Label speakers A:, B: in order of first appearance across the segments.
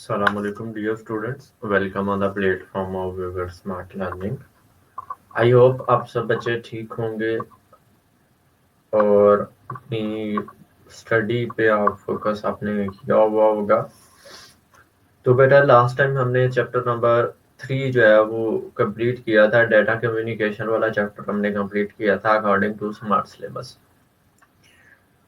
A: Assalamualaikum dear students, welcome on the platform of Vivid Smart Learning. I hope आप सब बच्चे ठीक होंगे और अपनी स्टडी पे आप फोकस आपने किया हुआ होगा। तो बेटा लास्ट टाइम हमने चैप्टर नंबर 3 जो है वो कंप्लीट किया था, डेटा कम्युनिकेशन वाला चैप्टर हमने कंप्लीट किया था अकॉर्डिंग टू स्मार्ट सिलेबस।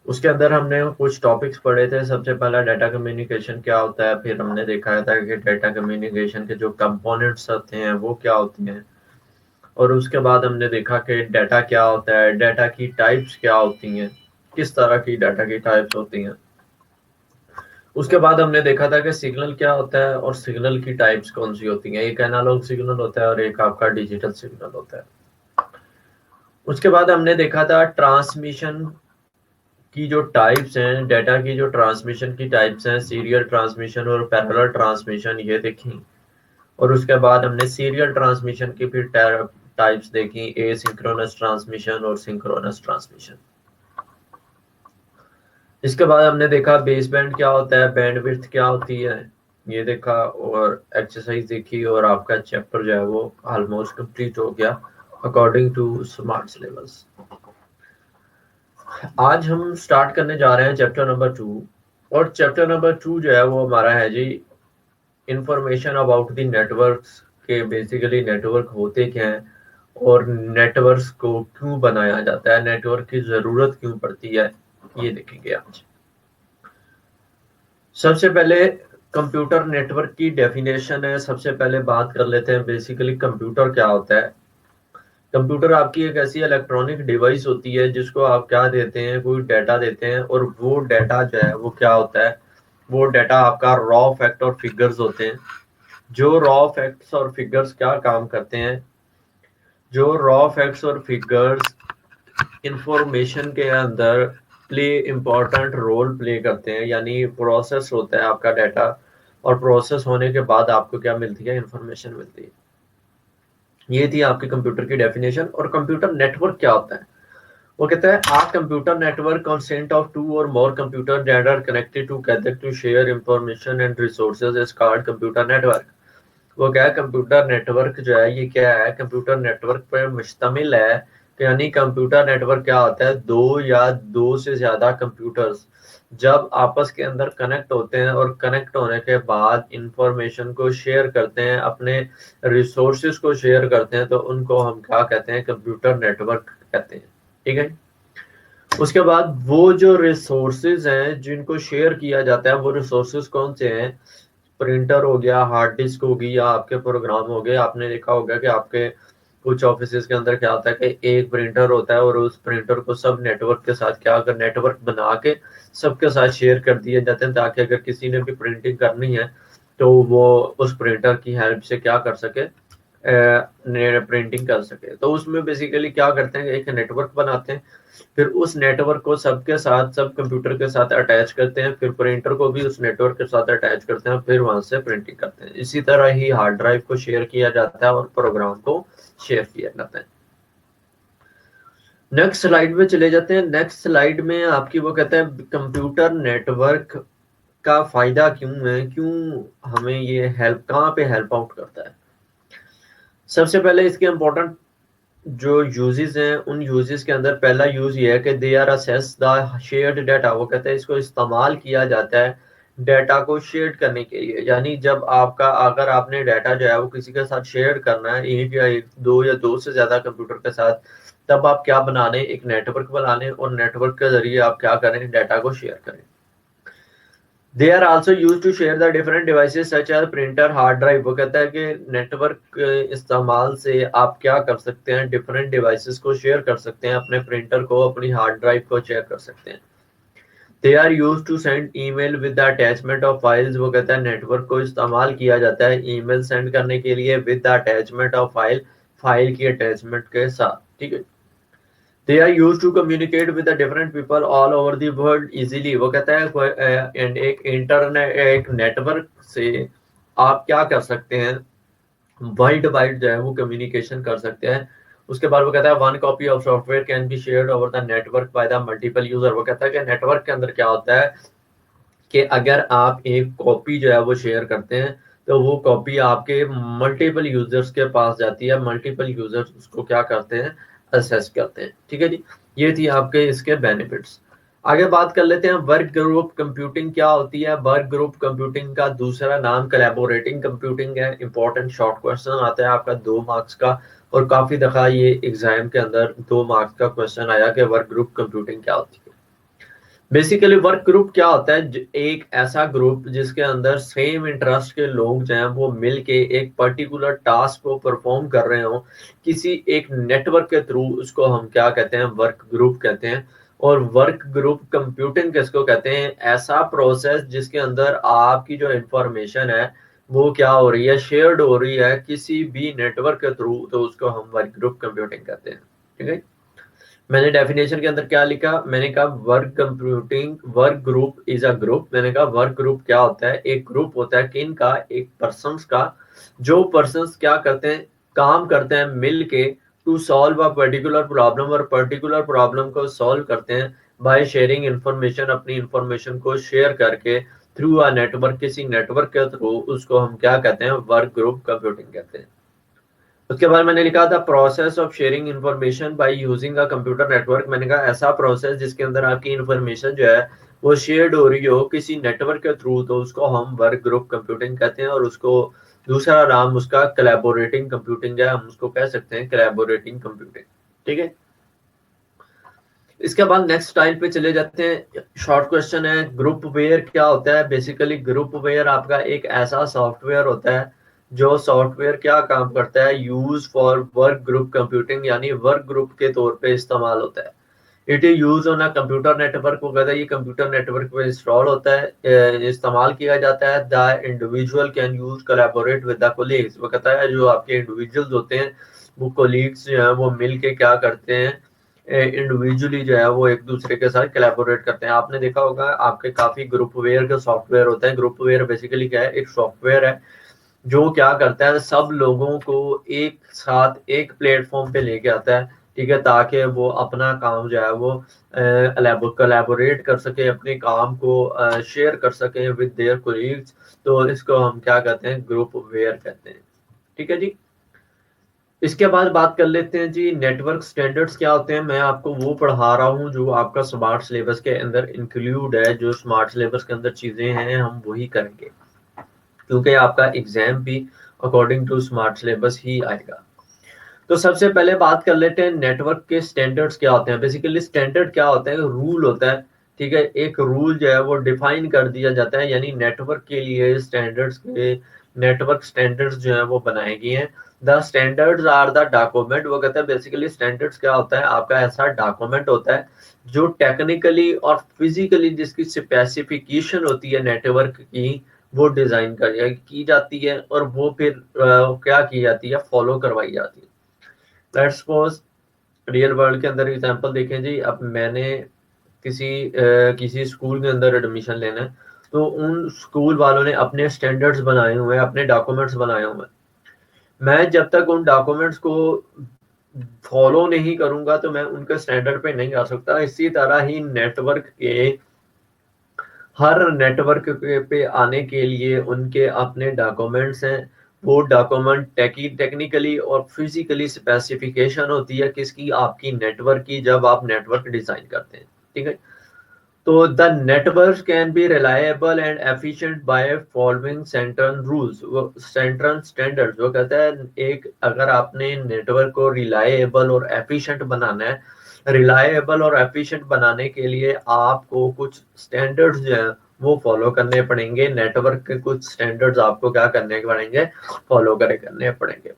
A: उसके अंदर हमने कुछ टॉपिक्स पढ़े थे। सबसे पहला डेटा कम्युनिकेशन क्या होता है, फिर हमने देखा था कि डेटा कम्युनिकेशन के जो कंपोनेंट्स होते हैं वो क्या होती हैं, और उसके बाद हमने देखा कि डेटा क्या होता है, डेटा की टाइप्स क्या होती हैं, किस तरह की डाटा की टाइप्स होती हैं। उसके बाद हमने देखा था कि सिग्नल क्या होता है और सिग्नल की टाइप्स कौन सी होती हैं। एक एनालॉग सिग्नल होता है और एक आपका डिजिटल सिग्नल होता है। उसके बाद हमने देखा था ट्रांसमिशन की जो टाइप्स हैं, डेटा की जो ट्रांसमिशन की टाइप्स हैं, सीरियल ट्रांसमिशन और पैरेलल ट्रांसमिशन, ये देखी। और उसके बाद हमने सीरियल ट्रांसमिशन की फिर टाइप्स देखी, एसिंक्रोनस ट्रांसमिशन और सिंक्रोनस ट्रांसमिशन। इसके बाद हमने देखा बेस बैंड क्या होता है, बैंडविड्थ क्या होती है, ये देखा और एक्सरसाइज देखी, और आपका चैप्टर जो है वो ऑलमोस्ट कंप्लीट हो गया अकॉर्डिंग टू स्मार्ट सिलेबस। आज हम स्टार्ट करने जा रहे हैं चैप्टर नंबर 2, और चैप्टर नंबर 2 जो है वो हमारा है जी इंफॉर्मेशन अबाउट द नेटवर्क्स, के बेसिकली नेटवर्क होते क्या हैं और नेटवर्क्स को क्यों बनाया जाता है, नेटवर्क की जरूरत क्यों पड़ती है, ये देखेंगे आज। सबसे पहले कंप्यूटर नेटवर्क की डेफिनेशन है। सबसे पहले बात कर लेते हैं बेसिकली कंप्यूटर क्या होता है। कंप्यूटर आपकी एक ऐसी इलेक्ट्रॉनिक डिवाइस होती है जिसको आप क्या देते हैं, कोई डाटा देते हैं, और वो डाटा जो है वो क्या होता है, वो डाटा आपका रॉ फैक्ट और फिगर्स होते हैं। जो रॉ फैक्ट्स और फिगर्स क्या काम करते हैं, जो रॉ फैक्ट्स और फिगर्स इंफॉर्मेशन के अंदर प्ले इम्पोर्टेंट रोल प्ले करते हैं, यानी प्रोसेस होता है आपका डाटा, और प्रोसेस होने के बाद आपको क्या मिलती है, इंफॉर्मेशन मिलती है। ये थी आपकी कंप्यूटर की डेफिनेशन। और कंप्यूटर नेटवर्क क्या होता है, वो कहता है a computer network consist of two or more computer that are connected together to share information and resources is called computer network. वो क्या है, कंप्यूटर नेटवर्क जो है ये क्या है, कंप्यूटर नेटवर्क पर मुश्तमिल है कि यानी कंप्यूटर नेटवर्क क्या होता है, दो या दो से ज्यादा कंप्यूटर्स जब आपस के अंदर कनेक्ट होते हैं और कनेक्ट होने के बाद इंफॉर्मेशन को शेयर करते हैं, अपने रिसोर्सेज को शेयर करते हैं, तो उनको हम क्या कहते हैं, कंप्यूटर नेटवर्क कहते हैं। ठीक है। उसके बाद वो जो रिसोर्सेज हैं जिनको शेयर किया जाता है, वो रिसोर्सेज कौन से हैं, प्रिंटर हो गया, हार्ड डिस्क होगी, या आपके प्रोग्राम हो गए। आपने देखा होगा कि आपके कुछ ऑफिस के अंदर क्या होता है कि एक प्रिंटर होता है और उस प्रिंटर को सब नेटवर्क के साथ क्या कर, नेटवर्क बना के सबके साथ शेयर कर दिए जाते हैं, ताकि अगर किसी ने भी प्रिंटिंग करनी है तो वो उस प्रिंटर की हेल्प से क्या कर सके, प्रिंटिंग कर सके। तो उसमें बेसिकली क्या करते हैं, एक नेटवर्क बनाते हैं, फिर उस नेटवर्क को सबके साथ, सब कंप्यूटर के साथ अटैच करते हैं, फिर प्रिंटर को भी उस नेटवर्क के साथ अटैच करते हैं, फिर वहां से प्रिंटिंग करते हैं। इसी तरह ही हार्ड ड्राइव को शेयर किया जाता है और प्रोग्राम को शेयर किया जाता है। नेक्स्ट स्लाइड में चले जाते हैं। नेक्स्ट स्लाइड में आपकी वो कहते हैं कंप्यूटर नेटवर्क का फायदा क्यों है, क्यों हमें ये हेल्प, कहाँ पे हेल्प आउट करता है। सबसे पहले इसके इम्पोर्टेंट जो यूजेस हैं, उन यूजेस के अंदर पहला यूज ये है कि they are access the shared data. वो कहते हैं इसको इस्तेमाल किया जाता है डाटा को शेयर करने के लिए, यानी जब आपका, अगर आपने डाटा जो है वो किसी के साथ शेयर करना है, एक या एक, दो या दो से ज्यादा कंप्यूटर के साथ, तब आप क्या बना लें, एक नेटवर्क बना लें, और नेटवर्क के जरिए आप क्या करें, डाटा को शेयर करें। They are also used to share the different devices such as printer, hard drive। वो कहता है कि नेटवर्क इस्तेमाल से आप क्या कर सकते हैं, डिफरेंट डिवाइसेस को शेयर कर सकते हैं, अपने प्रिंटर को, अपनी हार्ड ड्राइव को शेयर कर सकते हैं। They are used to send email with the attachment of files। वो कहता है नेटवर्क को इस्तेमाल किया जाता है ईमेल सेंड करने के लिए with the attachment of file, file की अटैचमेंट के साथ। ठीक है। They are used to communicate with the different people all over the world easily। वो कहता है एंड एक इंटरनेट, एक नेटवर्क से आप क्या कर सकते हैं, वर्ल्ड वाइड जो है वो कम्युनिकेशन कर सकते हैं। उसके बाद वो कहता है one copy of software can be shared over the network by the multiple user. वो कहता है कि नेटवर्क के अंदर क्या होता है कि अगर आप एक कॉपी जो है वो शेयर करते हैं तो वो कॉपी आपके मल्टीपल यूजर्स के पास जाती है, मल्टीपल यूजर्स उसको क्या करते हैं, असेस करते हैं। ठीक है जी, ये थी आपके इसके बेनिफिट्स। आगे बात कर लेते हैं वर्क ग्रुप कंप्यूटिंग क्या होती है। वर्क ग्रुप कंप्यूटिंग का दूसरा नाम कोलैबोरेटिंग कंप्यूटिंग है। इंपॉर्टेंट शॉर्ट क्वेश्चन आता है आपका 2 मार्क्स का, और काफी दफा ये एग्जाम के अंदर 2 मार्क्स का क्वेश्चन आया कि वर्क ग्रुप कंप्यूटिंग क्या होती है। बेसिकली वर्क ग्रुप क्या होता है, एक ऐसा ग्रुप जिसके अंदर सेम इंटरेस्ट के लोग जो हैं वो मिलके एक पर्टिकुलर टास्क को परफॉर्म कर रहे हो किसी एक नेटवर्क के थ्रू, उसको हम क्या कहते हैं, वर्क ग्रुप कहते हैं। और वर्क ग्रुप कंप्यूटिंग किसको कहते हैं, ऐसा प्रोसेस जिसके अंदर आपकी जो इंफॉर्मेशन है वो क्या हो रही है, शेयर्ड हो रही है किसी भी नेटवर्क के थ्रू, तो उसको हम वर्क ग्रुप कंप्यूटिंग कहते हैं। ठीक है, मैंने डेफिनेशन के अंदर क्या लिखा, मैंने कहा work computing, work group is a group. मैंने कहा वर्क ग्रुप क्या होता है, एक ग्रुप होता है किन का, एक पर्सन्स का, जो पर्सन्स क्या करते हैं, काम करते हैं मिल के to solve a particular problem, और पर्टिकुलर प्रॉब्लम को सॉल्व करते हैं बाय शेयरिंग इंफॉर्मेशन, अपनी इंफॉर्मेशन को शेयर करके थ्रू अ नेटवर्क, किसी नेटवर्क के थ्रू, उसको हम क्या कहते हैं, वर्क ग्रुप कंप्यूटिंग कहते हैं। उसके बाद मैंने लिखा था process of sharing information by using a computer network. मैंने कहा ऐसा प्रोसेस जिसके अंदर आपकी इंफॉर्मेशन जो है वो शेयर्ड हो रही हो किसी नेटवर्क के थ्रू, तो उसको हम वर्क ग्रुप कंप्यूटिंग कहते हैं। और उसको दूसरा नाम उसका कोलैबोरेटिंग कंप्यूटिंग है, हम उसको कह सकते हैं कोलैबोरेटिंग कंप्यूटिंग। ठीक है, इसके बाद नेक्स्ट टाइम पे चले जाते हैं। शॉर्ट क्वेश्चन है, ग्रुप वेयर क्या होता है। बेसिकली ग्रुप वेयर आपका एक ऐसा सॉफ्टवेयर होता है जो सॉफ्टवेयर क्या काम करता है, use for work group computing, यानी वर्क ग्रुप के तौर पे इस्तेमाल होता है। It is use on a computer network, वो कहता है ये कंप्यूटर नेटवर्क पे इंस्टॉल होता है, इस्तेमाल किया जाता है। The individual can use collaborate with the colleagues, वो कहता है जो आपके इंडिविजुअल्स होते हैं वो कोलीग्स जो है वो मिल के क्या करते हैं, इंडिविजुअली जो है वो एक दूसरे के साथ कोलैबोरेट करते हैं। आपने देखा होगा आपके काफी ग्रुपवेयर के सॉफ्टवेयर होते हैं। ग्रुपवेयर बेसिकली क्या है, एक सॉफ्टवेयर है जो क्या करता है, सब लोगों को एक साथ एक प्लेटफॉर्म पे लेके आता है। ठीक है, ताकि वो अपना काम जो है वो कोलैबोरेट कर सके, अपने काम को शेयर कर सके विद देयर कोलीग्स। तो इसको हम क्या कहते हैं, ग्रुप वेयर कहते हैं। ठीक है जी, इसके बाद बात कर लेते हैं जी नेटवर्क स्टैंडर्ड्स क्या होते हैं। मैं आपको वो पढ़ा रहा हूँ जो आपका स्मार्ट सिलेबस के अंदर इंक्लूड है, जो स्मार्ट सिलेबस के अंदर चीजें हैं हम वही करेंगे, क्योंकि आपका एग्जाम भी अकॉर्डिंग टू स्मार्ट सिलेबस ही आएगा। तो सबसे पहले बात कर लेते हैं नेटवर्क के स्टैंडर्ड्स क्या होते हैं। बेसिकली स्टैंडर्ड क्या होता है, रूल होता है। ठीक है, एक रूल जो है वो डिफाइन कर दिया जाता है, यानी नेटवर्क के लिए स्टैंडर्ड्स के, नेटवर्क स्टैंडर्ड्स जो है वो बनाए गए हैं। The standards are the document, वो कहते हैं बेसिकली स्टैंडर्ड्स क्या होता है, आपका ऐसा डॉक्यूमेंट होता है जो टेक्निकली और फिजिकली जिसकी स्पेसिफिकेशन होती है नेटवर्क की, वो डिजाइन की जाती है, और वो फिर क्या की जाती है, फॉलो करवाई जाती है। लेट्स सपोज रियल वर्ल्ड के अंदर एग्जांपल देखें जी। अब मैंने किसी स्कूल के अंदर एडमिशन लेना है, तो उन स्कूल वालों ने अपने स्टैंडर्ड्स बनाए हुए हैं, अपने डॉक्यूमेंट्स बनाए हुए हैं। मैं जब तक उन डॉक्यूमेंट्स को फॉलो नहीं करूंगा तो मैं उनके स्टैंडर्ड पे नहीं आ सकता। इसी तरह ही नेटवर्क के, हर नेटवर्क पे आने के लिए उनके अपने डॉक्यूमेंट्स हैं। वो डॉक्यूमेंट टेक्निकली और फिजिकली स्पेसिफिकेशन होती है किसकी, आपकी नेटवर्क की, जब आप नेटवर्क डिजाइन करते हैं। ठीक है, तो the network can be reliable and efficient by following central rules, वो सेंट्रल स्टैंडर्ड्स, वो कहता है एक, अगर आपने नेटवर्क को रिलायबल और एफिशिएंट बनाना है, रिलायबल और एफिशिएंट बनाने के लिए आपको कुछ स्टैंडर्ड्स जो हैं वो फॉलो करने पड़ेंगे। नेटवर्क के कुछ स्टैंडर्ड्स आपको क्या करने पड़ेंगे, फॉलो करने पड़ेंगे।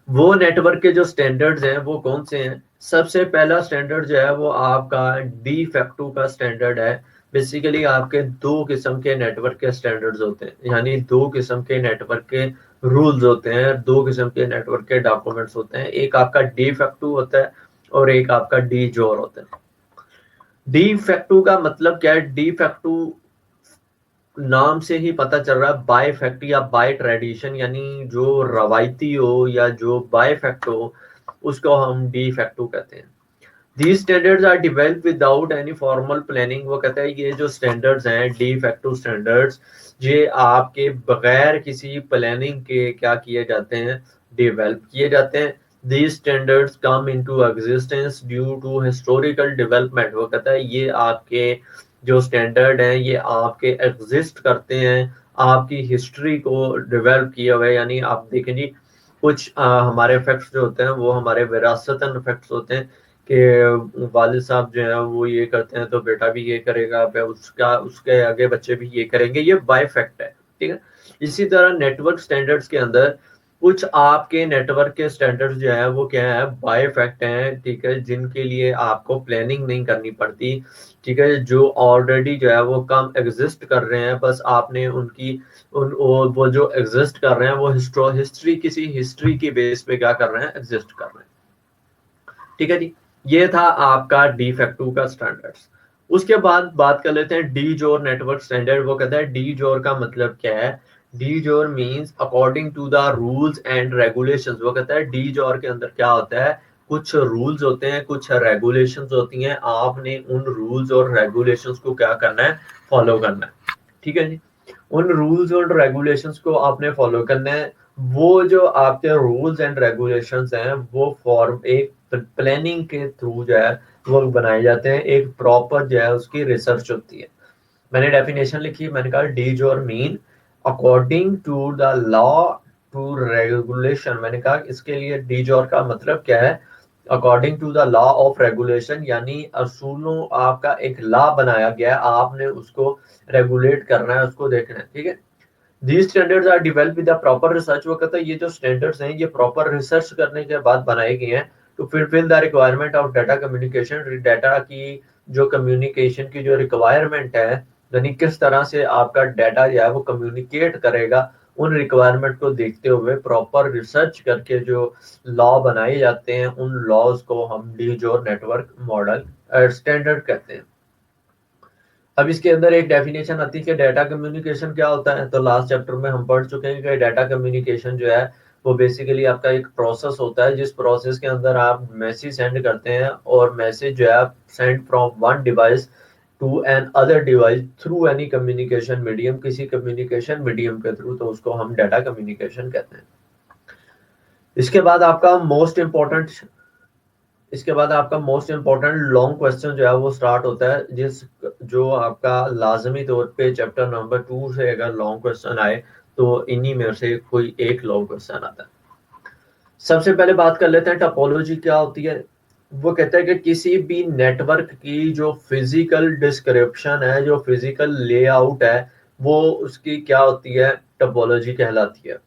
A: वो नेटवर्क के जो स्टैंडर्ड्स हैं वो कौन से हैं, सबसे पहला स्टैंडर्ड जो है वो आपका डी फैक्टो का स्टैंडर्ड है। बेसिकली आपके दो किस्म के नेटवर्क के स्टैंडर्ड्स होते हैं, यानी दो किस्म के नेटवर्क के रूल्स होते हैं, दो किस्म के नेटवर्क के डॉक्यूमेंट्स होते हैं। एक आपका डी फैक्टो होता है और एक आपका डी जोर होता है। डी फैक्टो का मतलब क्या है, डी फैक्टो नाम से ही पता चल रहा है, बाय फैक्ट या बाय ट्रेडिशन, यानी जो रवायती हो या जो बाय फैक्ट हो उसको हम डी फैक्टो कहते हैं। These standards are developed without any formal planning। वो कहता है ये जो standards हैं de facto standards, ये आपके बगैर किसी प्लानिंग के क्या किए जाते हैं, डेवलप किए जाते हैं। These standards come into existence due to historical development। वो कहता है ये आपके जो स्टैंडर्ड हैं ये आपके एग्जिस्ट करते हैं आपकी हिस्ट्री को डेवलप किए हुए। यानी आप देखें जी कुछ हमारे फैक्ट्स जो होते हैं वो हमारे विरासतन फैक्ट्स होते हैं कि वालिद साहब जो है वो ये करते हैं तो बेटा भी ये करेगा, फिर उसका उसके आगे बच्चे भी ये करेंगे, ये बाय फैक्ट है। ठीक है। इसी तरह नेटवर्क स्टैंडर्ड्स के अंदर कुछ आपके नेटवर्क के स्टैंडर्ड्स जो है वो क्या है, बाय फैक्ट हैं। ठीक है, जिनके लिए आपको प्लानिंग नहीं करनी पड़ती। ठीक है, जो ऑलरेडी जो है वो कम एग्जिस्ट कर रहे हैं, बस आपने उनकी वो जो एग्जिस्ट कर रहे हैं वो हिस्ट्री किसी हिस्ट्री की बेस पे क्या कर रहे हैं, एग्जिस्ट कर रहे हैं। ठीक है जी, ये था आपका डी फैक्टो का स्टैंडर्ड्स। उसके बाद बात कर लेते हैं डी जोर नेटवर्क स्टैंडर्ड। वो कहता है डी जोर का मतलब क्या है। De jure means according to the rules and regulations. वो कहता है डी जोर के अंदर क्या होता है, कुछ रूल्स होते हैं, कुछ रेगुलेशंस होती हैं, आपने उन रूल्स और रेगुलेशंस को क्या करना है, फॉलो करना है। ठीक है जी, उन रूल्स और रेगुलेशंस को आपने फॉलो करना है। वो जो आपके रूल्स एंड रेगुलेशंस हैं वो फॉर्म एक प्लानिंग के थ्रू जो है वो बनाए जाते हैं, एक प्रॉपर जो है उसकी रिसर्च होती है। मैंने डेफिनेशन लिखी, मैंने कहा de jure mean according to the law to regulation. मैंने कहा इसके लिए डी जोर का मतलब क्या है, according to the law of regulation, यानी असूलों आपका एक लॉ बनाया गया है, आपने उसको रेगुलेट करना है, उसको देखना है। ठीक है, These standards are developed with the proper research। वो कहता है ये जो स्टैंडर्ड्स हैं ये प्रॉपर रिसर्च करने के बाद बनाए गए हैं to fulfil the requirement of data communication. Data की जो कम्युनिकेशन की जो रिक्वायरमेंट है, यानी किस तरह से आपका डाटा जो है वो कम्युनिकेट करेगा, उन रिक्वायरमेंट को देखते हुए प्रॉपर रिसर्च करके जो लॉ बनाए जाते हैं, उन लॉज को हम डी जोर नेटवर्क मॉडल स्टैंडर्ड कहते हैं। अब इसके अंदर एक डेफिनेशन आती है कि डाटा कम्युनिकेशन क्या होता है। तो लास्ट चैप्टर में हम पढ़ चुके हैं कि डाटा कम्युनिकेशन जो है वो बेसिकली आपका एक प्रोसेस होता है, जिस प्रोसेस के अंदर आप मैसेज सेंड करते हैं और मैसेज जो है आप send from one device to another device through any communication medium, किसी कम्युनिकेशन मीडियम के थ्रू, तो उसको हम डाटा कम्युनिकेशन कहते हैं। इसके बाद आपका मोस्ट इम्पोर्टेंट लॉन्ग क्वेश्चन जो है वो स्टार्ट होता है, जो आपका लाजमी तौर पे चैप्टर नंबर 2 से अगर लॉन्ग क्वेश्चन आए तो इन्हीं में से कोई एक लॉन्ग क्वेश्चन आता है। सबसे पहले बात कर लेते हैं टोपोलॉजी क्या होती है। वो कहता है कि किसी भी नेटवर्क की जो फिजिकल डिस्क्रिप्शन है, जो फिजिकल लेआउट है, वो उसकी क्या होती है, टोपोलॉजी कहलाती है।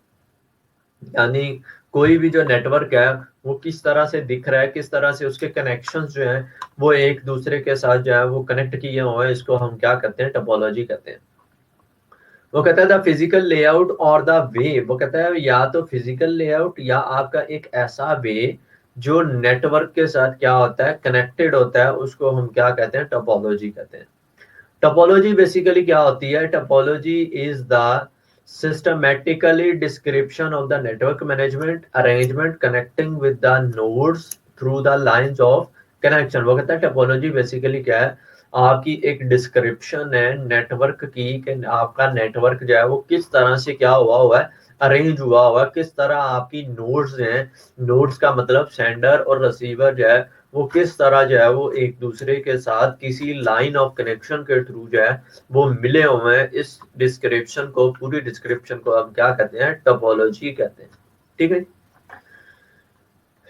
A: यानी कोई भी जो नेटवर्क है वो किस तरह से दिख रहा है, किस तरह से उसके कनेक्शंस जो हैं वो एक दूसरे के साथ जो है वो कनेक्ट किए हुए हैं, इसको हम क्या कहते हैं, टोपोलॉजी कहते हैं। वो कहता है द फिजिकल लेआउट और द वे। वो कहता है या तो फिजिकल लेआउट या आपका एक ऐसा वे जो नेटवर्क के साथ क्या होता है, कनेक्टेड होता है, उसको हम क्या कहते हैं, टोपोलॉजी कहते हैं। टोपोलॉजी बेसिकली क्या होती है, topology is the systematically description of the network management arrangement connecting with the nodes through the lines of connection। वो कहता है टोपोलॉजी बेसिकली क्या है, आपकी एक डिस्क्रिप्शन है नेटवर्क की कि आपका नेटवर्क जो है वो किस तरह से क्या हुआ है, अरेंज हुआ है, किस तरह आपकी नोड्स हैं, नोड्स का मतलब सेंडर और रिसीवर जो है वो किस तरह जो है वो एक दूसरे के साथ किसी लाइन ऑफ कनेक्शन के थ्रू जो है वो मिले हुए हैं। इस डिस्क्रिप्शन को, पूरी डिस्क्रिप्शन को हम क्या कहते हैं, टोपोलॉजी कहते हैं। ठीक है,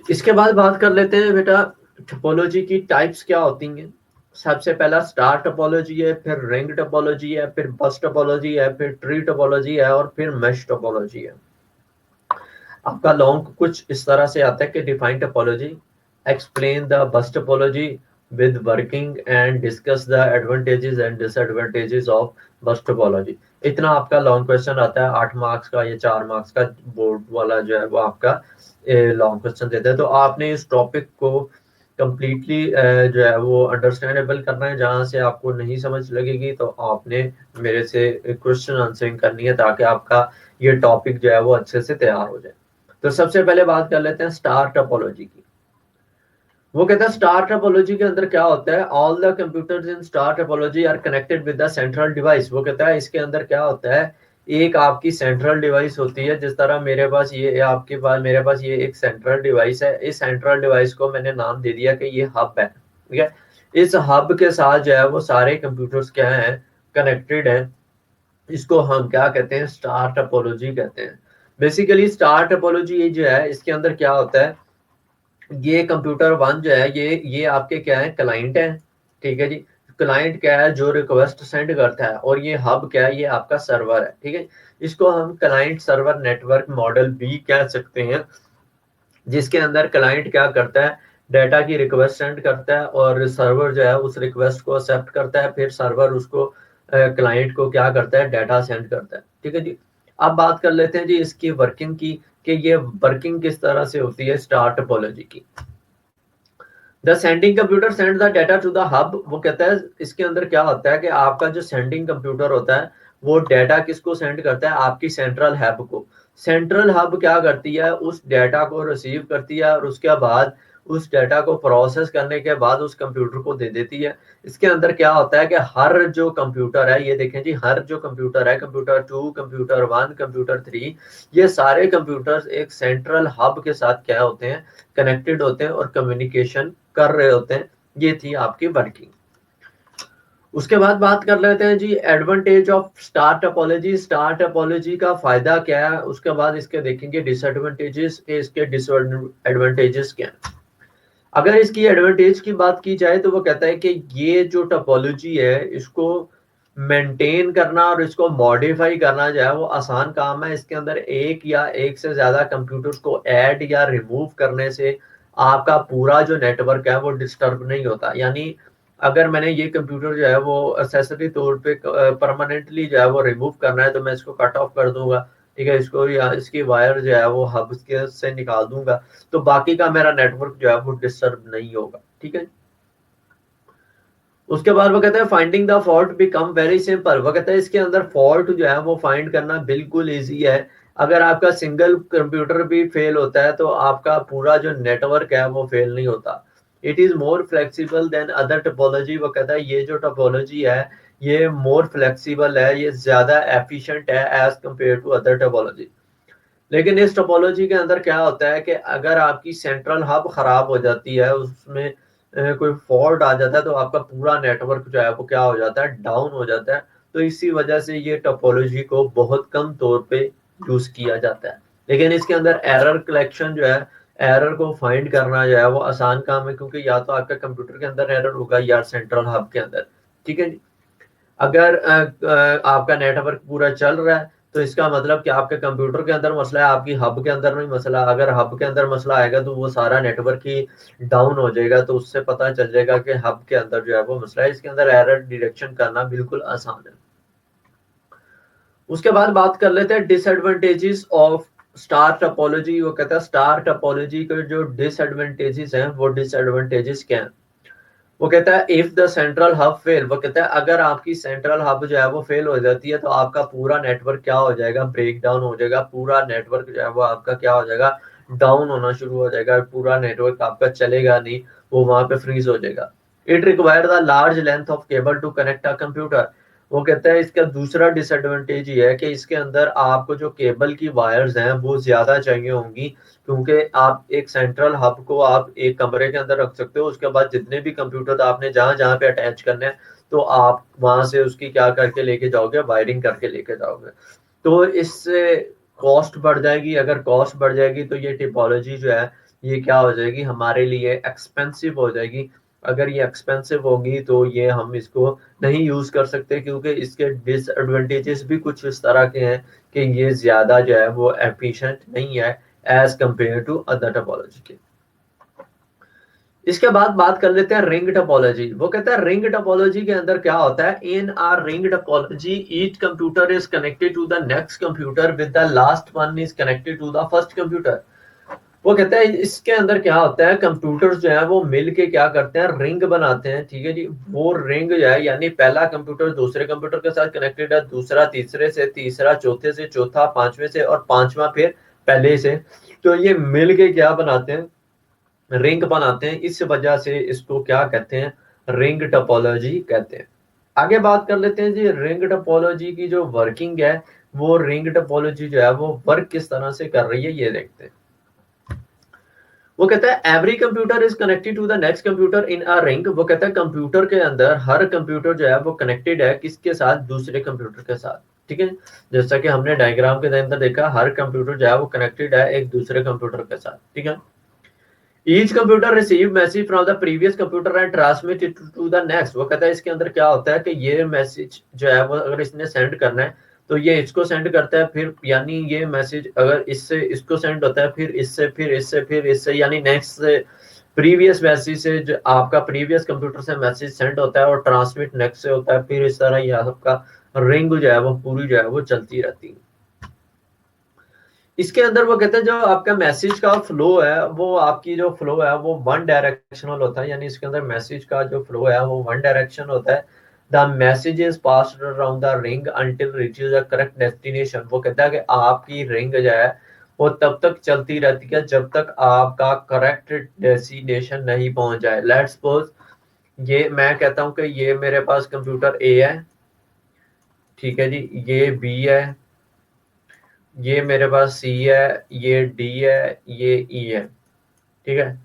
A: इसके बाद बात कर लेते हैं बेटा टोपोलॉजी की टाइप्स क्या होती हैं। सबसे पहला स्टार टोपोलॉजी है, फिर रिंग टोपोलॉजी है, फिर बस टोपोलॉजी है, फिर ट्री टोपोलॉजी है और फिर मेश टोपोलॉजी है। आपका लॉन्ग कुछ इस तरह से आता है कि define topology, explain the bus topology with working and discuss the advantages and disadvantages of bus topology। इतना आपका लॉन्ग क्वेश्चन आता है 8 मार्क्स का, ये 4 मार्क्स का बोर्ड वाला जो है वो आपका लॉन्ग क्वेश्चन देता है। तो आपने इस टॉपिक को कंप्लीटली जो है वो अंडरस्टैंडेबल करना है। जहां से आपको नहीं समझ लगेगी तो आपने मेरे से क्वेश्चन आंसरिंग करनी है, ताकि आपका ये टॉपिक जो है वो अच्छे से तैयार हो जाए। तो सबसे पहले बात कर लेते हैं स्टार टोपोलॉजी की। वो कहता है स्टार टोपोलॉजी के अंदर क्या होता है, all the computers in star topology are connected with the central device. वो कहता है इसके अंदर क्या होता है, एक आपकी सेंट्रल डिवाइस होती है, जिस तरह मेरे पास ये आपके पास मेरे पास ये एक सेंट्रल डिवाइस है। इस सेंट्रल डिवाइस को मैंने नाम दे दिया कि ये हब है, ठीक है। इस हब के साथ जो है वो सारे कंप्यूटर्स क्या है, कनेक्टेड है। इसको हम क्या कहते हैं, स्टार टोपोलॉजी कहते हैं। बेसिकली स्टार टोपोलॉजी ये जो है इसके अंदर क्या होता है, ये कंप्यूटर वन जो है ये आपके क्या है, क्लाइंट है, ठीक है जी। क्लाइंट क्या है, जो रिक्वेस्ट सेंड करता है, और ये हब क्या है, ये आपका सर्वर है, ठीक है। इसको हम क्लाइंट सर्वर नेटवर्क मॉडल भी कह सकते हैं, जिसके अंदर क्लाइंट क्या करता है, डाटा की रिक्वेस्ट सेंड करता है, और सर्वर जो है उस रिक्वेस्ट को एक्सेप्ट करता है, फिर सर्वर उसको क्लाइंट को क्या करता है, डाटा सेंड करता है, ठीक है जी। अब बात कर लेते हैं जी इसकी वर्किंग की, कि ये वर्किंग किस तरह से होती है स्टार टोपोलॉजी की। The sending computer send the data to the hub. वो कहता है इसके अंदर क्या होता है कि आपका जो सेंडिंग कंप्यूटर होता है वो डाटा किसको सेंड करता है, आपकी सेंट्रल हब को। सेंट्रल हब क्या करती है, उस डाटा को रिसीव करती है, और उसके बाद उस डाटा को प्रोसेस करने के बाद उस कंप्यूटर को दे देती है। इसके अंदर क्या होता है कि हर जो कंप्यूटर है, ये देखें जी, हर जो कंप्यूटर है, कंप्यूटर 2, कंप्यूटर 1, कंप्यूटर 3, ये सारे कंप्यूटर्स एक सेंट्रल हब के साथ क्या होते हैं, कनेक्टेड होते हैं और कम्युनिकेशन कर रहे होते हैं। ये थी आपकी वर्किंग। उसके बाद बात कर लेते हैं जी advantage of star topology. Star topology का फायदा क्या है, उसके बाद इसके देखेंगे डिसएडवांटेजेस, इसके डिसएडवांटेजेस क्या है। अगर इसकी एडवांटेज की बात की जाए तो वो कहता है कि ये जो टोपोलॉजी है इसको मेंटेन करना और इसको मॉडिफाई करना जो है वो आसान काम है। इसके अंदर एक या एक से ज्यादा कंप्यूटर्स को ऐड या रिमूव करने से आपका पूरा जो नेटवर्क है वो डिस्टर्ब नहीं होता। यानी अगर मैंने ये कंप्यूटर जो है वो एक्सेसरी तौर पे परमानेंटली जो है वो रिमूव करना है, तो मैं इसको कट ऑफ कर दूंगा, ठीक है। इसको या इसकी वायर जो है वो हब के से निकाल दूंगा, तो बाकी का मेरा नेटवर्क जो है वो डिस्टर्ब नहीं होगा, ठीक है। उसके बाद वो कहते हैं finding the fault become very simple. वो कहते हैं इसके अंदर फॉल्ट जो है वो फाइंड करना बिल्कुल इजी है। अगर आपका सिंगल कंप्यूटर भी फेल होता है तो आपका पूरा जो नेटवर्क है वो फेल नहीं होता। It is more flexible than other topology. वो कहता है ये जो टोपोलॉजी है ये मोर फ्लेक्सिबल है, ये ज्यादा एफिशिएंट है as compare to other topology. लेकिन इस टोपोलॉजी के अंदर क्या होता है कि अगर आपकी सेंट्रल हब खराब हो जाती है, उसमें कोई फॉल्ट आ जाता है, तो आपका पूरा नेटवर्क जो है वो क्या हो जाता है, डाउन हो जाता है। तो इसी वजह से ये टोपोलॉजी को बहुत कम तौर पे यूज किया जाता है। लेकिन इसके अंदर एरर कलेक्शन जो है, एरर को फाइंड करना जो है वो आसान काम है, क्योंकि या तो आपका कंप्यूटर के अंदर एरर होगा या सेंट्रल हब के अंदर, ठीक है जी। अगर आपका नेटवर्क पूरा चल रहा है तो इसका मतलब कि आपके कंप्यूटर के अंदर मसला है, आपकी हब के अंदर नहीं मसला। अगर हब के अंदर मसला आएगा तो वो सारा नेटवर्क ही डाउन हो जाएगा, तो उससे पता चल जाएगा कि हब के अंदर जो है वो मसला है। इसके अंदर एरर डिटेक्शन करना बिल्कुल आसान है। उसके बाद बात कर लेते हैं डिसएडवांटेजेस ऑफ स्टार टोपोलॉजी। वो कहता है स्टार टोपोलॉजी के जो डिसएडवांटेजेस हैं वो डिसएडवांटेजेस क्या हैं। वो कहता है if the central hub fail. वो कहता है अगर आपकी सेंट्रल हब जो है वो फेल हो जाती है तो आपका पूरा नेटवर्क क्या हो जाएगा, ब्रेक डाउन हो जाएगा। पूरा नेटवर्क जो है वो आपका क्या हो जाएगा, डाउन होना शुरू हो जाएगा। पूरा नेटवर्क आपका चलेगा नहीं, वो वहां पे फ्रीज हो जाएगा। It require the large length of cable to connect a computer. वो कहता है इसका दूसरा डिसएडवांटेज ये है कि इसके अंदर आपको जो केबल की वायर्स हैं वो ज्यादा चाहिए होंगी, क्योंकि आप एक सेंट्रल हब को आप एक कमरे के अंदर रख सकते हो, उसके बाद जितने भी कंप्यूटर आपने जहां जहां पे अटैच करने हैं तो आप वहां से उसकी क्या करके लेके जाओगे, वायरिंग करके लेके जाओगे। तो इससे कॉस्ट बढ़ जाएगी। अगर कॉस्ट बढ़ जाएगी तो ये टिपोलॉजी जो है ये क्या हो जाएगी, हमारे लिए एक्सपेंसिव हो जाएगी। अगर ये एक्सपेंसिव होगी तो ये हम इसको नहीं यूज कर सकते, क्योंकि इसके डिसएडवांटेजेस भी कुछ इस तरह के हैं कि ये ज्यादा जो है वो एफिशिएंट नहीं है as compare to other topology के। इसके बाद बात कर लेते हैं रिंग टोपोलॉजी। वो कहता है रिंग टोपोलॉजी के अंदर क्या होता है, in our ring topology each computer is connected to the next computer with the last one is connected to the first computer. वो कहता है इसके अंदर क्या होता है, कंप्यूटर्स जो है वो मिल के क्या करते हैं, रिंग बनाते हैं, ठीक है जी। वो रिंग जो है यानी पहला कंप्यूटर दूसरे कंप्यूटर के साथ कनेक्टेड है, दूसरा तीसरे से, तीसरा चौथे से, चौथा पांचवें से, और पांचवा फिर पहले से। तो ये मिल के क्या बनाते हैं, रिंग बनाते हैं, इस वजह से इसको क्या कहते हैं, रिंग टोपोलॉजी कहते हैं। आगे बात कर लेते हैं जी, रिंग टोपोलॉजी की जो वर्किंग है, वो रिंग टोपोलॉजी जो है वो वर्क किस तरह से कर रही है ये देखते हैं। वो कहता है every computer is connected to the next computer in a ring. वो कहता है कंप्यूटर के अंदर हर कंप्यूटर जो है वो कनेक्टेड है किसके साथ, दूसरे कंप्यूटर के साथ। ठीक है, जैसा कि हमने डायग्राम के अंदर देखा, हर कंप्यूटर जो है वो कनेक्टेड है एक दूसरे कंप्यूटर के साथ। ठीक है, each computer receive message from the previous computer and transmit it to the next. वो कहता है इसके अंदर क्या होता है कि ये मैसेज जो है वो अगर इसने सेंड करना है तो ये इसको सेंड करता है, फिर यानी ये मैसेज अगर इससे इसको सेंड होता है, फिर इससे, फिर इससे, फिर इससे, यानी नेक्स्ट से प्रीवियस मैसेज से जो आपका प्रीवियस कंप्यूटर से मैसेज सेंड होता है और ट्रांसमिट नेक्स्ट से होता है, फिर इस तरह ये आपका रिंग जो है वो पूरी जो है वो चलती रहती है। इसके अंदर वो कहते हैं जो आपका मैसेज का फ्लो है, वो आपकी जो फ्लो है वो वन डायरेक्शनल होता है, यानी इसके अंदर मैसेज का जो फ्लो है वो वन डायरेक्शन होता है। The message is passed around the ring until reaches the correct destination. वो कहता है कि आपकी रिंग जो है वो तब तक चलती रहती है जब तक आपका करेक्ट डेस्टिनेशन नहीं पहुंच जाए। लेट्स सपोज ये मैं कहता हूं कि ये मेरे पास कंप्यूटर ए है, ठीक है जी, ये बी है, ये मेरे पास सी है, ये डी है, ये ई है। ठीक है,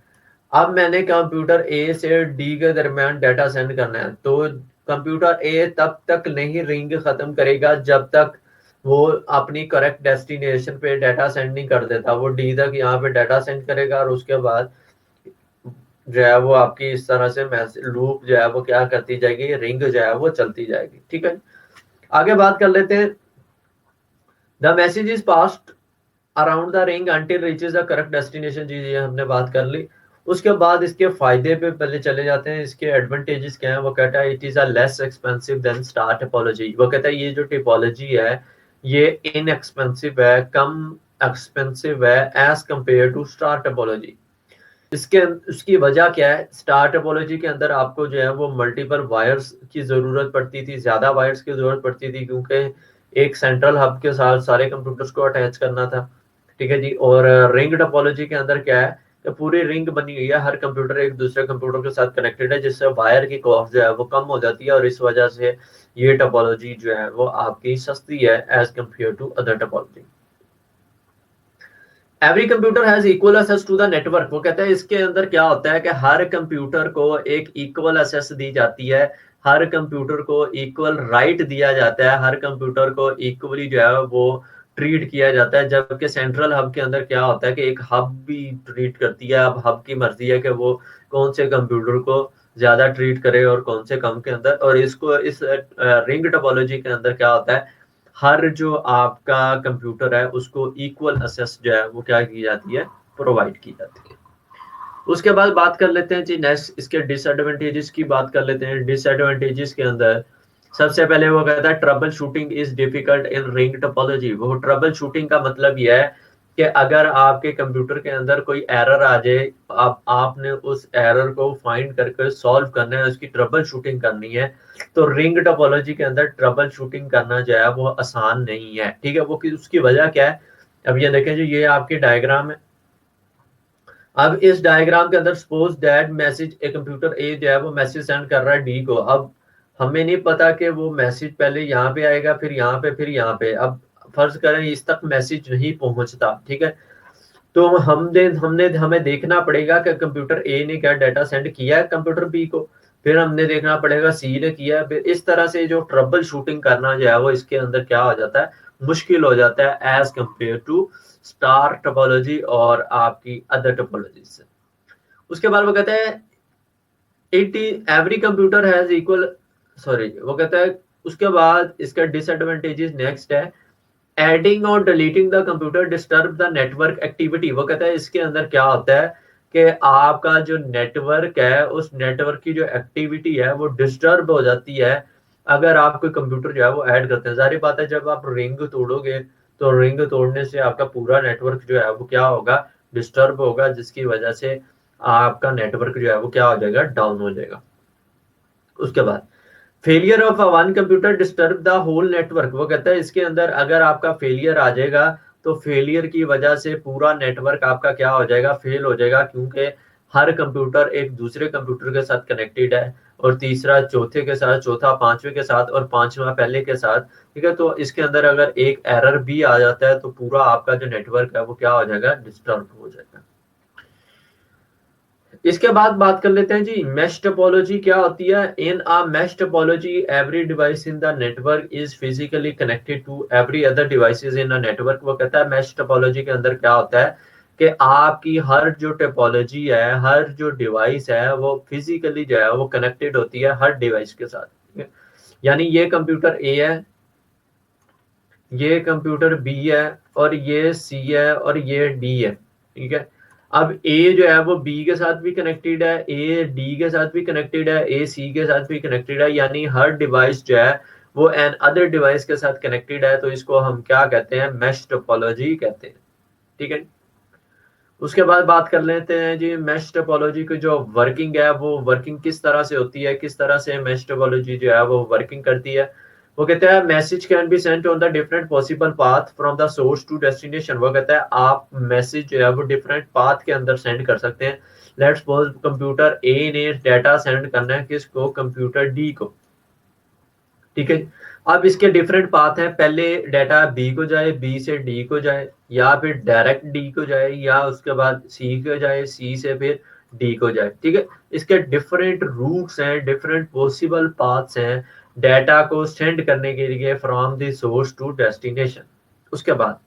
A: अब मैंने कंप्यूटर ए से डी के दरमियान डाटा सेंड करना है, तो कंप्यूटर ए तब तक नहीं रिंग खत्म करेगा जब तक वो अपनी करेक्ट डेस्टिनेशन पे डाटा सेंड नहीं कर देता। वो डी तक यहाँ पे डाटा सेंड करेगा और उसके बाद जो है वो आपकी इस तरह से मैसेज लूप जो है वो क्या करती जाएगी, रिंग जो है वो चलती जाएगी। ठीक है, आगे बात कर लेते हैं। The message is passed around the ring until reaches the correct destination. जी जी हमने बात कर ली। उसके बाद इसके फायदे पे पहले चले जाते हैं, इसके एडवांटेजेस क्या है। वो कहता है it is a less expensive than star typology. वो कहता है ये जो टिपोलॉजी है ये इनएक्सपेंसिव है, कम एक्सपेंसिव है as compare to star topology. इसके उसकी वजह क्या है, स्टार टोपोलॉजी के अंदर आपको जो है वो मल्टीपल वायर्स की जरूरत पड़ती थी, ज्यादा वायर्स की जरूरत पड़ती थी, क्योंकि एक सेंट्रल हब के साथ सारे कंप्यूटर्स को अटैच करना था। ठीक है जी, और रिंग टोपोलॉजी के अंदर क्या है कि पूरी रिंग बनी हुई है, हर कंप्यूटर एक दूसरे कंप्यूटर के साथ कनेक्टेड है, जिससे वायर की कॉस्ट जो है वो कम हो जाती है, और इस वजह से ये टोपोलॉजी जो है वो आपकी सस्ती है as compare to other topology. Every computer has equal access to the network. वो कहता है इसके अंदर क्या होता है कि हर कंप्यूटर को एक इक्वल एक्सेस दी जाती है, हर कंप्यूटर को इक्वल राइट दिया जाता है, हर कंप्यूटर को इक्वली जो है वो ट्रीट किया जाता है। जबकि सेंट्रल हब के अंदर क्या होता है कि एक हब भी ट्रीट करती है, अब हब की मर्जी है कि वो कौन से कंप्यूटर को ज्यादा ट्रीट करे और कौन से कम के अंदर। और इसको इस रिंग टोपोलॉजी के अंदर क्या होता है, हर जो आपका कंप्यूटर है उसको इक्वल एक्सेस जो है वो क्या की जाती है, प्रोवाइड की जाती है। उसके बाद बात कर लेते हैं जी नेक्स्ट, इसके डिसएडवांटेजेस की बात कर लेते हैं। डिसएडवांटेजेस के अंदर सबसे पहले वो कहता है trouble shooting is difficult in ring topology. वो ट्रबल शूटिंग का मतलब यह है कि अगर आपके कंप्यूटर के अंदर कोई एरर आ जाए, आपने उस एरर को फाइंड करके सॉल्व करना है, उसकी ट्रबल शूटिंग करनी है, तो रिंग टोपोलॉजी के अंदर ट्रबल शूटिंग करना जो है वो आसान नहीं है। ठीक है, वो उसकी वजह क्या है, अब ये देखें जो ये आपकी डायग्राम है। अब इस डायग्राम के अंदर suppose that message a computer a जो है वो मैसेज सेंड कर रहा है डी को। अब हमें नहीं पता कि वो मैसेज पहले यहाँ पे आएगा, फिर यहाँ पे, फिर यहाँ पे। अब फर्ज करें इस तक मैसेज नहीं पहुंचता, ठीक है, तो हमने हमें देखना पड़ेगा कि कंप्यूटर ए ने क्या डाटा सेंड किया है कंप्यूटर बी को, फिर हमने देखना पड़ेगा सी ने किया है। फिर इस तरह से जो ट्रबल शूटिंग करना जो है वो इसके अंदर क्या हो जाता है, मुश्किल हो जाता है as compare to star topology और आपकी अदर टोपोलॉजी से। उसके बाद वो कहते हैं it every computer has equal, sorry वो कहता है उसके बाद इसका डिसएडवांटेजेस नेक्स्ट है, एडिंग और deleting the computer disturb the network activity. वो कहता है इसके अंदर क्या होता है कि आपका जो नेटवर्क है उस नेटवर्क की जो एक्टिविटी है वो डिस्टर्ब हो जाती है अगर आप कोई कंप्यूटर जो है वो ऐड करते हैं। जारी बात है जब आप रिंग तोड़ोगे तो रिंग तोड़ने से आपका पूरा नेटवर्क जो है वो क्या होगा, डिस्टर्ब होगा, जिसकी वजह से आपका नेटवर्क जो है वो क्या हो जाएगा, डाउन हो जाएगा। उसके बाद failure of one computer disturb the whole network. वो कहता है इसके अंदर अगर आपका फेलियर आ जाएगा तो फेलियर की वजह से पूरा नेटवर्क आपका क्या हो जाएगा, फेल हो जाएगा, क्योंकि हर कंप्यूटर एक दूसरे कंप्यूटर के साथ कनेक्टेड है, और तीसरा चौथे के साथ, चौथा पांचवें के साथ, और पांचवा पहले के साथ। ठीक है, तो इसके अंदर अगर एक एरर भी आ जाता है तो पूरा आपका जो नेटवर्क है वो क्या हो जाएगा, डिस्टर्ब हो जाएगा। इसके बाद बात कर लेते हैं जी मैश टोपोलॉजी क्या होती है। In a mesh topology every device in the network is physically connected to every other devices in a network. वो कहता है मैश टोपोलॉजी के अंदर क्या होता है कि आपकी हर जो टोपोलॉजी है, हर जो डिवाइस है वो फिजिकली जो है वो कनेक्टेड होती है हर डिवाइस के साथ। ठीक है, यानी ये कंप्यूटर ए है, ये कंप्यूटर बी है, और ये सी है, और ये डी है। ठीक है, अब ए जो है वो बी के साथ भी कनेक्टेड है, ए डी के साथ भी कनेक्टेड है, ए सी के साथ भी कनेक्टेड है, यानी हर डिवाइस जो है वो एन अदर डिवाइस के साथ कनेक्टेड है। तो इसको हम क्या कहते हैं, मैश टोपोलॉजी कहते हैं। ठीक है, उसके बाद बात कर लेते हैं जी मैश टोपोलॉजी की जो वर्किंग है, वो वर्किंग किस तरह से होती है, किस तरह से मैश टोपोलॉजी जो है वो वर्किंग करती है। वो कहता है message can be sent on the different possible path from the source to destination. वो कहता है आप मैसेज जो है वो डिफरेंट पाथ के अंदर सेंड कर सकते हैं। लेट्स सपोज कंप्यूटर ए ने डाटा सेंड करना है किसको, कंप्यूटर डी को। ठीक है, अब इसके डिफरेंट पाथ हैं, पहले डाटा बी को जाए, बी से डी को जाए, या फिर डायरेक्ट डी को जाए, या उसके बाद सी को जाए, सी से फिर डी को जाए। ठीक है, इसके डिफरेंट रूट्स हैं, डिफरेंट पॉसिबल पाथ्स हैं डाटा को सेंड करने के लिए from the source to destination. उसके बाद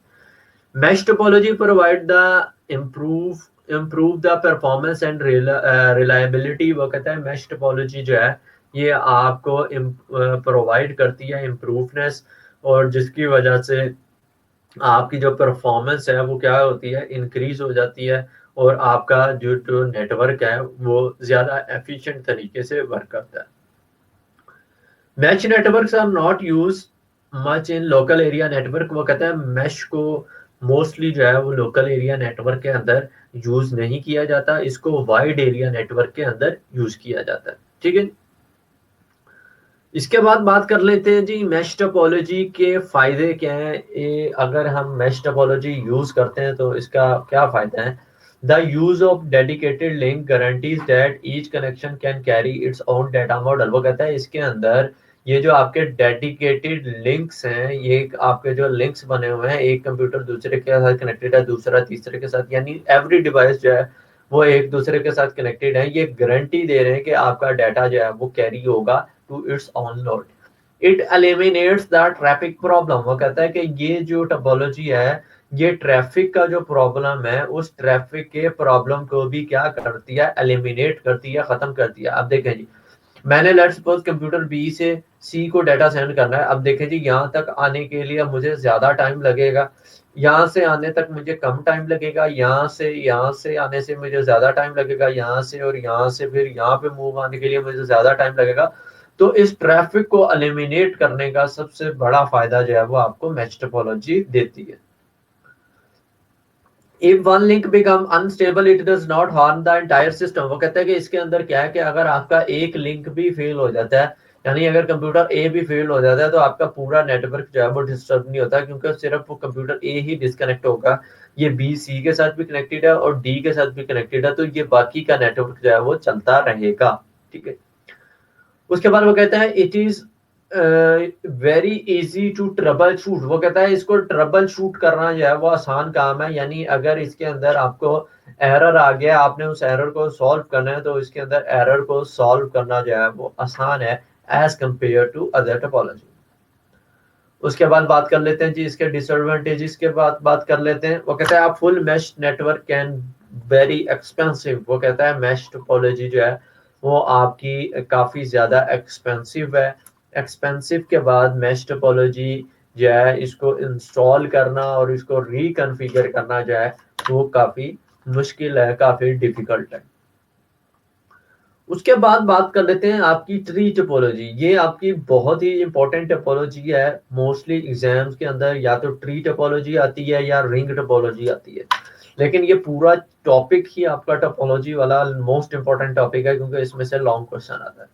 A: mesh topology provide the improve the performance and reliability. वो कहता है मैश टोपोलॉजी जो है ये आपको प्रोवाइड करती है इम्प्रूवनेस, और जिसकी वजह से आपकी जो परफॉर्मेंस है वो क्या होती है, इंक्रीज हो जाती है, और आपका जो नेटवर्क है वो ज्यादा एफिशिएंट तरीके से वर्क करता है। Mesh networks are not use much in local area network. वो कहते हैं मैश को मोस्टली जो है वो लोकल एरिया नेटवर्क के अंदर यूज नहीं किया जाता, इसको वाइड एरिया नेटवर्क के अंदर यूज किया जाता है। ठीक है, इसके बाद बात कर लेते हैं जी मैश टोपोलॉजी के फायदे क्या हैं। अगर हम मैश टोपोलॉजी यूज करते हैं तो इसका क्या फायदा है। The use of dedicated link guarantees that each connection can carry its own data model. वो कहता है इसके अंदर ये जो आपके डेडिकेटेड लिंक्स हैं, ये आपके जो लिंक्स बने हुए हैं, एक कंप्यूटर दूसरे के साथ कनेक्टेड है, दूसरा तीसरे के साथ, यानी एवरी डिवाइस जो है वो एक दूसरे के साथ कनेक्टेड है। ये गारंटी दे रहे हैं कि आपका डाटा जो है वो कैरी होगा to its own load. It eliminates the traffic problem. वो कहता है कि ये जो टोपोलॉजी है ये ट्रैफिक का जो प्रॉब्लम है उस ट्रैफिक के प्रॉब्लम को भी क्या करती है, एलिमिनेट करती है, खत्म करती है। अब देखें जी, मैंने लेट्स सपोज कंप्यूटर बी से सी को डाटा सेंड करना है। अब देखें जी, यहाँ तक आने के लिए मुझे ज्यादा टाइम लगेगा, यहाँ से आने तक मुझे कम टाइम लगेगा, यहाँ से आने से मुझे ज्यादा टाइम लगेगा, यहाँ से और यहाँ से फिर यहाँ पे मूव आने के लिए मुझे ज्यादा टाइम लगेगा। तो इस ट्रैफिक को एलिमिनेट करने का सबसे बड़ा फायदा जो है वो आपको मैच टोपोलॉजी देती है। If one link become unstable, it does not harm the entire system। वो कहता है कि इसके अंदर क्या है कि अगर आपका एक लिंक भी फेल हो जाता है, यानी अगर कंप्यूटर ए भी फेल हो जाता है, तो आपका पूरा नेटवर्क जो है वो डिस्टर्ब नहीं होता, क्योंकि सिर्फ वो कंप्यूटर ए ही डिस्कनेक्ट होगा। ये बी सी के साथ भी कनेक्टेड है और डी के साथ भी कनेक्टेड है, तो ये बाकी का नेटवर्क जो है वो चलता रहेगा। ठीक है, उसके बाद वो कहता है it is very easy to troubleshoot. वो कहता है इसको ट्रबल शूट करना जो है वो आसान काम है, यानी अगर इसके अंदर आपको एरर आ गया, आपने उस एरर को सॉल्व करना है, तो इसके अंदर एरर को सॉल्व करना जो है वो आसान है as compare to other topology. उसके बाद बात कर लेते हैं जी इसके डिसएडवांटेजेस के बाद बात कर लेते हैं। वो कहता है आप full mesh network can very expensive. वो कहता है मैश टोपोलॉजी जो है वो आपकी काफी ज्यादा एक्सपेंसिव है। एक्सपेंसिव के बाद मैश टोपोलॉजी जो है इसको इंस्टॉल करना और इसको रिकॉन्फ़िगर करना जो है वो काफी मुश्किल है, काफी डिफिकल्ट है। उसके बाद बात कर लेते हैं आपकी ट्री टोपोलॉजी। ये आपकी बहुत ही इंपॉर्टेंट टोपोलॉजी है। मोस्टली एग्जाम्स के अंदर या तो ट्री टोपोलॉजी आती है या रिंग टोपोलॉजी आती है, लेकिन ये पूरा टॉपिक ही आपका टोपोलॉजी वाला मोस्ट इंपॉर्टेंट टॉपिक है, क्योंकि इसमें से लॉन्ग क्वेश्चन आता है।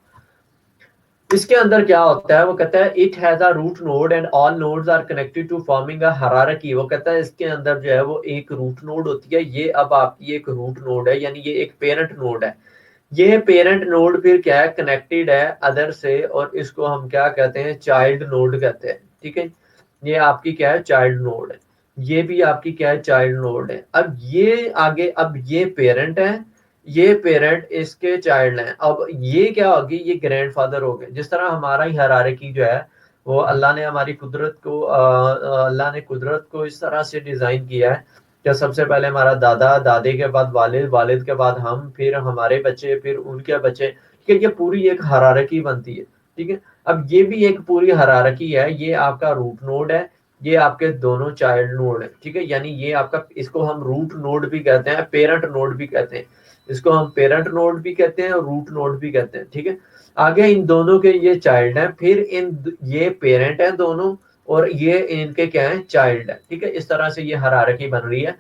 A: इसके अंदर क्या होता है, वो कहता है it has a root node and all nodes are connected to forming a hierarchy. वो कहता है इसके अंदर जो है वो एक रूट नोड होती है, ये अब आपकी एक रूट नोड है, यानी ये एक पेरेंट नोड है। ये पेरेंट नोड फिर क्या है, कनेक्टेड है अदर से, और इसको हम क्या कहते हैं, चाइल्ड नोड कहते हैं। ठीक है, ये आपकी क्या है, चाइल्ड नोड है। ये भी आपकी क्या है, चाइल्ड नोड है। अब ये आगे, अब ये पेरेंट है, ये पेरेंट इसके चाइल्ड हैं। अब ये क्या होगी, ये ग्रैंडफादर हो गए। जिस तरह हमारा ही हायरार्की जो है वो अल्लाह ने हमारी कुदरत को अल्लाह ने कुदरत को इस तरह से डिजाइन किया है कि सबसे पहले हमारा दादा, दादे के बाद वालिद, वालिद के बाद हम, फिर हमारे बच्चे, फिर उनके बच्चे। ठीक है, ये पूरी एक हायरार्की बनती है। ठीक है, अब ये भी एक पूरी हायरार्की है। ये आपका रूट नोड है, ये आपके दोनों चाइल्ड नोड है। ठीक है, यानी ये आपका, इसको हम रूट नोड भी कहते हैं, पेरेंट नोड भी कहते हैं। इसको हम पेरेंट नोड भी कहते हैं और रूट नोड भी कहते हैं। ठीक है, आगे इन दोनों के ये चाइल्ड हैं, फिर ये पेरेंट हैं दोनों, और ये इनके क्या है, चाइल्ड है। ठीक है, इस तरह से ये हायरार्की बन रही है।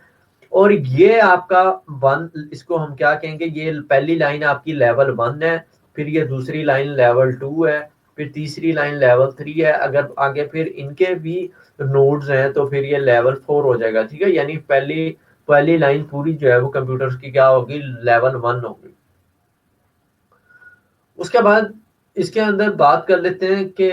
A: और ये आपका वन, इसको हम क्या कहेंगे, ये पहली लाइन आपकी लेवल 1 है, फिर ये दूसरी लाइन लेवल 2 है, फिर तीसरी लाइन लेवल 3 है। अगर आगे फिर इनके भी नोड्स हैं तो फिर ये लेवल 4 हो जाएगा। ठीक है, यानी पहली पहली लाइन पूरी जो है वो कंप्यूटर्स की क्या होगी, लेवल 1 होगी। उसके बाद इसके अंदर बात कर लेते हैं कि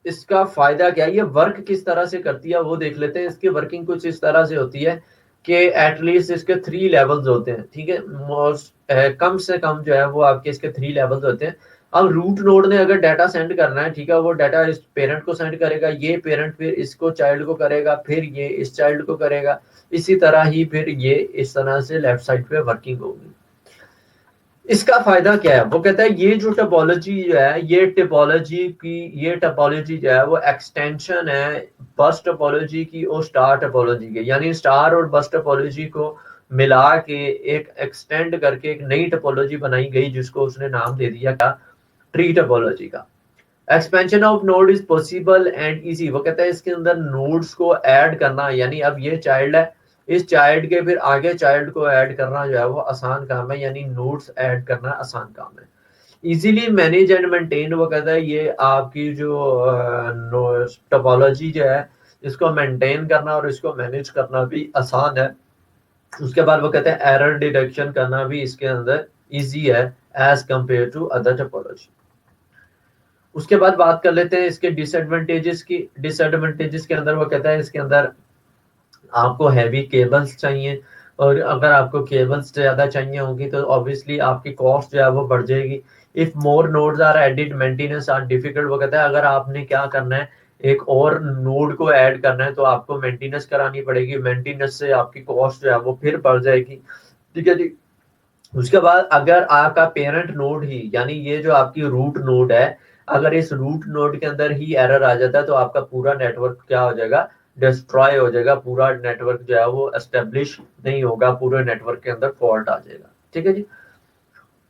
A: इसका फायदा क्या है, ये वर्क किस तरह से करती है वो देख लेते हैं। इसकी वर्किंग कुछ इस तरह से होती है कि एटलीस्ट इसके 3 लेवल्स होते हैं। ठीक है, मोस्ट कम से कम जो है वो आपके इसके 3 लेवल्स होते हैं। अब रूट नोड ने अगर डाटा सेंड करना है, ठीक है, वो डाटा इस पेरेंट को सेंड करेगा, ये पेरेंट फिर इसको चाइल्ड को करेगा, फिर ये इस चाइल्ड को करेगा। इसी तरह ही फिर ये इस तरह से लेफ्ट साइड पे वर्किंग होगी। इसका फायदा क्या है, वो कहता है ये जो टोपोलॉजी जो है, ये टोपोलॉजी जो है वो एक्सटेंशन है बस टोपोलॉजी की और स्टार टोपोलॉजी के। यानी स्टार और बस टोपोलॉजी को मिला के एक एक्सटेंड करके एक नई टोपोलॉजी बनाई गई, जिसको उसने नाम दे दिया क्या, ट्री टोपोलॉजी का। Expansion of node is possible and easy. वो कहता है इसके अंदर नोड्स को ऐड करना, यानी अब ये चाइल्ड है, इस चाइल्ड के फिर आगे चाइल्ड को ऐड करना जो है वो आसान काम है, यानी नोड्स ऐड करना आसान काम है। Easily manage and maintain. वो कहता है ये आपकी जो टोपोलॉजी जो है, इसको मेंटेन करना और इसको मैनेज करना भी आसान है। उसके बाद वो कहते हैं एरर डिटेक्शन करना भी इसके अंदर इजी है as compare to other topology. उसके बाद बात कर लेते हैं इसके डिसएडवांटेजेस की। डिसएडवांटेजेस के अंदर वो कहता है इसके अंदर आपको हैवी केबल्स चाहिए, और अगर आपको केबल्स ज्यादा चाहिए होगी तो ऑब्वियसली आपकी कॉस्ट जो है वो बढ़ जाएगी। If more nodes are added maintenance are difficult. वो कहता है अगर आपने क्या करना है, एक और नोड को ऐड करना है तो आपको मेंटेनेंस करानी पड़ेगी, मेंटेनेंस से आपकी कॉस्ट जो है वो फिर बढ़ जाएगी। ठीक है जी। उसके बाद अगर आपका पेरेंट नोड ही, यानी ये जो आपकी रूट नोड है, अगर इस रूट नोड के अंदर ही एरर आ जाता है तो आपका पूरा नेटवर्क क्या हो जाएगा, डिस्ट्रॉय हो जाएगा। पूरा नेटवर्क जो है वो एस्टेब्लिश नहीं होगा, पूरे नेटवर्क के अंदर फॉल्ट आ जाएगा। ठीक है जी।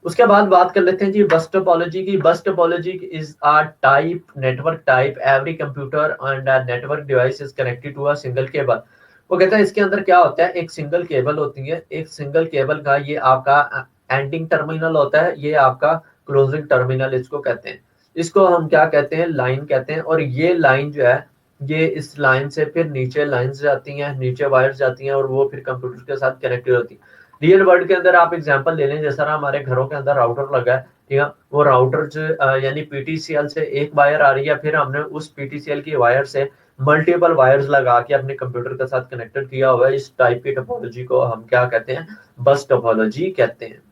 A: उसके बाद बात कर लेते हैं जी बस टोपोलॉजी की। Bus topology is a type, network type, every computer and network device is connected to a single cable. वो कहता है इसके अंदर क्या होता है, एक सिंगल केबल होती है, एक सिंगल केबल का ये आपका एंडिंग टर्मिनल होता है, ये आपका क्लोजिंग टर्मिनल इसको कहते हैं। इसको हम क्या कहते हैं, लाइन कहते हैं। और ये लाइन जो है, ये इस लाइन से फिर नीचे लाइंस जाती हैं, नीचे वायर्स जाती हैं, और वो फिर कंप्यूटर के साथ कनेक्टेड होती है। रियल वर्ल्ड के अंदर आप एग्जांपल ले लें, जैसा हमारे घरों के अंदर राउटर लगा है, ठीक है, वो राउटर यानी पीटीसीएल से एक वायर आ रही है, फिर हमने उस पीटीसीएल की वायर से मल्टीपल वायर्स लगा के अपने कंप्यूटर के साथ कनेक्टेड किया हुआ है। इस टाइप की टोपोलॉजी को हम क्या कहते हैं, बस टोपोलॉजी कहते हैं।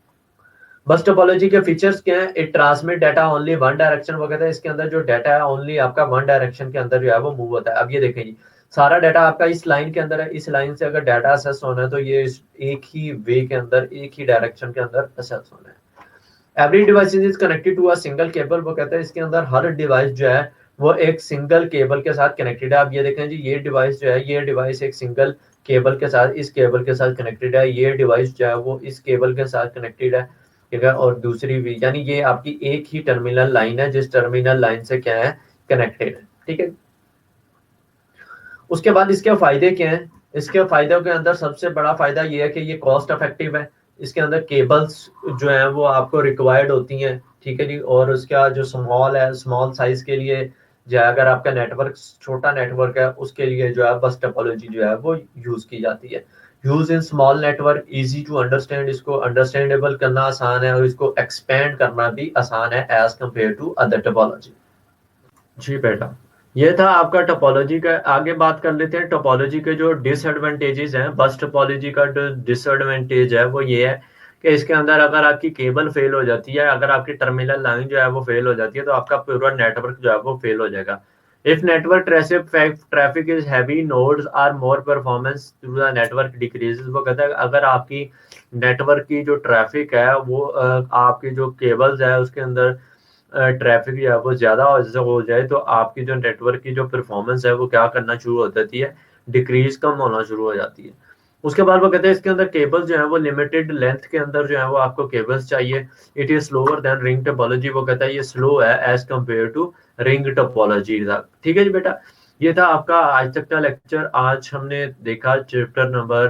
A: बस टोपोलॉजी के फीचर्स क्या है, it transmit data only one direction. वो कहते हैं इसके अंदर जो डाटा है ओनली आपका वन डायरेक्शन के अंदर जो है वो मूव होता है। अब ये देखें जी, सारा डाटा आपका इस लाइन के अंदर है, इस लाइन से अगर डाटा असेस होना है तो ये एक ही वे के अंदर, एक ही डायरेक्शन के अंदर असेस होना है। Every device is connected to a single cable. वो कहते हैं इसके अंदर हर डिवाइस जो है वो एक सिंगल केबल के साथ कनेक्टेड है। अब ये देखें जी, ये डिवाइस जो है, ये डिवाइस एक सिंगल केबल के साथ, इस केबल के साथ कनेक्टेड है। ये डिवाइस जो है वो इस केबल के साथ कनेक्टेड है, ठीक है, और दूसरी भी, यानी ये आपकी एक ही टर्मिनल लाइन है जिस टर्मिनल लाइन से क्या है, कनेक्टेड है। ठीक है। उसके बाद इसके फायदे क्या हैं, इसके फायदों के अंदर सबसे बड़ा फायदा ये है कि ये कॉस्ट इफेक्टिव है। इसके अंदर केबल्स जो है वो आपको रिक्वायर्ड होती हैं, ठीक है जी। और उसका जो स्मॉल है, स्मॉल साइज के लिए जो है, अगर आपका नेटवर्क छोटा नेटवर्क है उसके लिए जो है बस टोपोलॉजी जो है वो यूज की जाती है। Use in small network, easy to understand, इसको अंडरस्टैंडेबल करना आसान है और इसको एक्सपेंड करना भी आसान है as compare to other topology. जी बेटा, ये था आपका टोपोलॉजी का। आगे बात कर लेते हैं टोपोलॉजी के जो डिसएडवांटेजेस हैं। बस टोपोलॉजी का जो डिसएडवांटेज है वो ये है कि इसके अंदर अगर आपकी केबल फेल हो जाती है, अगर आपकी टर्मिनल लाइन जो है वो फेल हो जाती है, तो आपका पूरा नेटवर्क जो है वो फेल हो जाएगा। If network traffic is heavy, nodes are more performance through the network decreases. वो कहता है अगर आपकी नेटवर्क की जो ट्रैफिक है वो आपकी जो केबल्स है उसके अंदर ट्रैफिक जो है वो ज़्यादा हो जाए, तो आपकी जो नेटवर्क की जो परफॉर्मेंस है वो क्या करना शुरू हो जाती है, डिक्रीज कम होना शुरू हो जाती है। उसके बाद वो कहते हैं इसके अंदर केबल जो है वो लिमिटेड लेंथ के अंदर जो है वो आपको केबल्स चाहिए। It is slower than ring topology. वो कहता है ये स्लो है as compare to ring topology. ठीक है जी बेटा, ये था आपका आज तक का लेक्चर। आज हमने देखा चैप्टर नंबर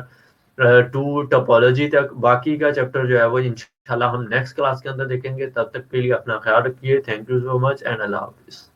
A: 2 टोपोलॉजी तक। बाकी का चैप्टर जो है वो इंशाल्लाह हम नेक्स्ट क्लास के अंदर देखेंगे। तब तक के लिए अपना ख्याल रखिए। Thank you so much and Allah Hafiz.